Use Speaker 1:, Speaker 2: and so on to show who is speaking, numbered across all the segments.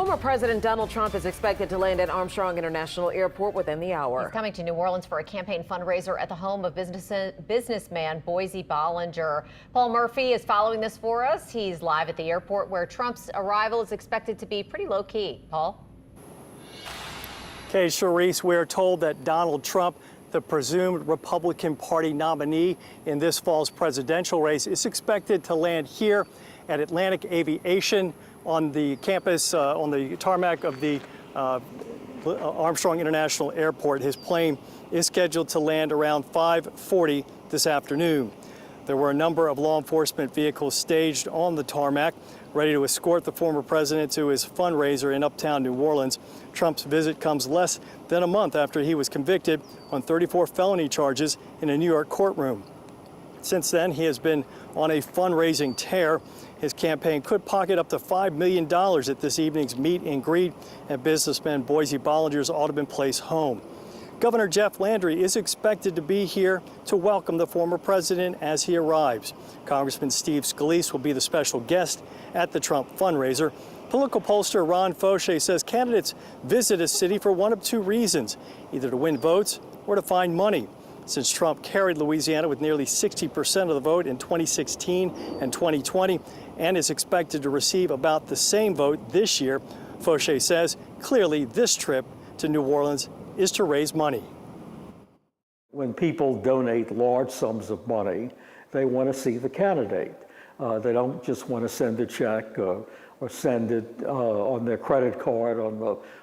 Speaker 1: Former President Donald Trump is expected to land at Armstrong International Airport within the hour.
Speaker 2: He's coming to New Orleans for a campaign fundraiser at the home of businessman Boise Bollinger. Paul Murphy is following this for us. He's live at the airport where Trump's arrival is expected to be pretty low key. Paul?
Speaker 3: Okay, Charisse, we're told that Donald Trump, the presumed Republican Party nominee in this fall's presidential race, is expected to land here at Atlantic Aviation on the campus, on the tarmac of the Armstrong International Airport. His plane is scheduled to land around 5:40 this afternoon. There were a number of law enforcement vehicles staged on the tarmac, ready to escort the former president to his fundraiser in Uptown, New Orleans. Trump's visit comes less than a month after he was convicted on 34 felony charges in a New York courtroom. Since then, he has been on a fundraising tear. His campaign could pocket up to $5 million at this evening's meet and greet at businessman Boise Bollinger's Audubon Place home. Governor Jeff Landry is expected to be here to welcome the former president as he arrives. Congressman Steve Scalise will be the special guest at the Trump fundraiser. Political pollster Ron Fauché says candidates visit a city for one of two reasons, either to win votes or to find money. Since Trump carried Louisiana with nearly 60% of the vote in 2016 and 2020 and is expected to receive about the same vote this year, Fauché says clearly this trip to New Orleans is to raise money.
Speaker 4: When people donate large sums of money, they want to see the candidate. They don't just want to send a check or send it on their credit card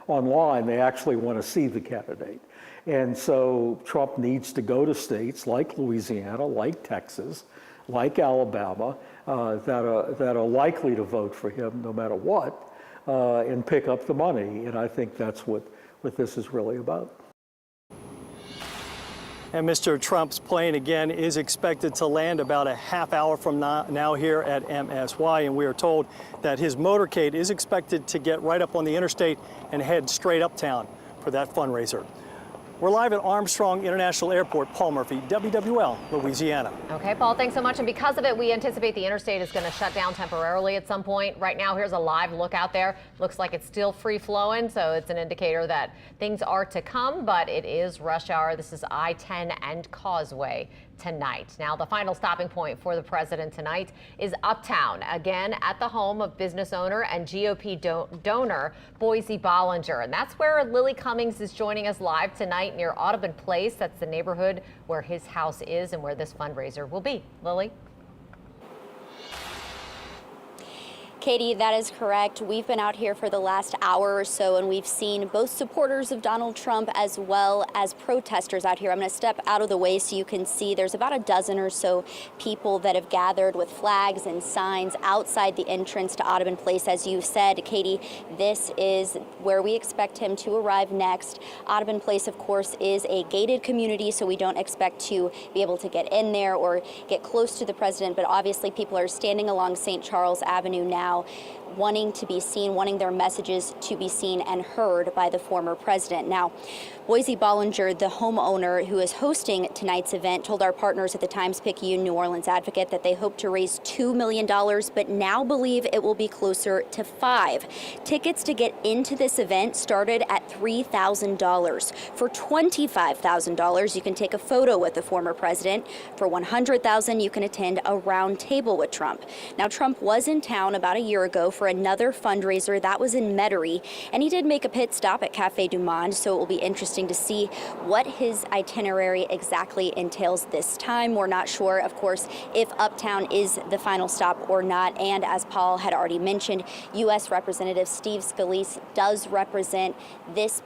Speaker 4: online. They actually want to see the candidate. And so Trump needs to go to states like Louisiana, like Texas, like Alabama, that are likely to vote for him no matter what, and pick up the money. And I think that's what this is really about.
Speaker 3: And Mr. Trump's plane, again, is expected to land about a half hour from now here at MSY. And we are told that his motorcade is expected to get right up on the interstate and head straight uptown for that fundraiser. We're live at Armstrong International Airport. Paul Murphy, WWL, Louisiana.
Speaker 2: Okay, Paul, thanks so much. And because of it, we anticipate the interstate is going to shut down temporarily at some point. Right now, here's a live look out there. Looks like it's still free flowing, so it's an indicator that things are to come, but it is rush hour. This is I-10 and Causeway tonight. Now, the final stopping point for the president tonight is Uptown, again at the home of business owner and GOP donor Boise Bollinger. And that's where Lily Cummings is joining us live tonight near Audubon Place. That's the neighborhood where his house is and where this fundraiser will be. Lily?
Speaker 5: Katie, that is correct. We've been out here for the last hour or so, and we've seen both supporters of Donald Trump as well as protesters out here. I'm going to step out of the way so you can see there's about a dozen or so people that have gathered with flags and signs outside the entrance to Audubon Place. As you said, Katie, this is where we expect him to arrive next. Audubon Place, of course, is a gated community, so we don't expect to be able to get in there or get close to the president, but obviously people are standing along St. Charles Avenue now, wanting to be seen, wanting their messages to be seen and heard by the former president. Now, Boise Bollinger, the homeowner who is hosting tonight's event, told our partners at the Times-Picayune New Orleans Advocate that they hope to raise $2 million, but now believe it will be closer to $5 million. Tickets to get into this event started at $3,000. For $25,000, you can take a photo with the former president. For $100,000, you can attend a round table with Trump. Now, Trump was in town about a year ago for another fundraiser that was in Metairie, and he did make a pit stop at Cafe du Monde, so it will be interesting to see what his itinerary exactly entails this time. We're not sure, of course, if Uptown is the final stop or not, and as Paul had already mentioned, U.S. Representative Steve Scalise does represent this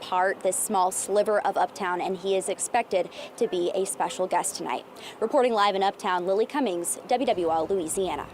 Speaker 5: small sliver of Uptown, and he is expected to be a special guest tonight. Reporting live in Uptown, Lily Cummings, WWL Louisiana.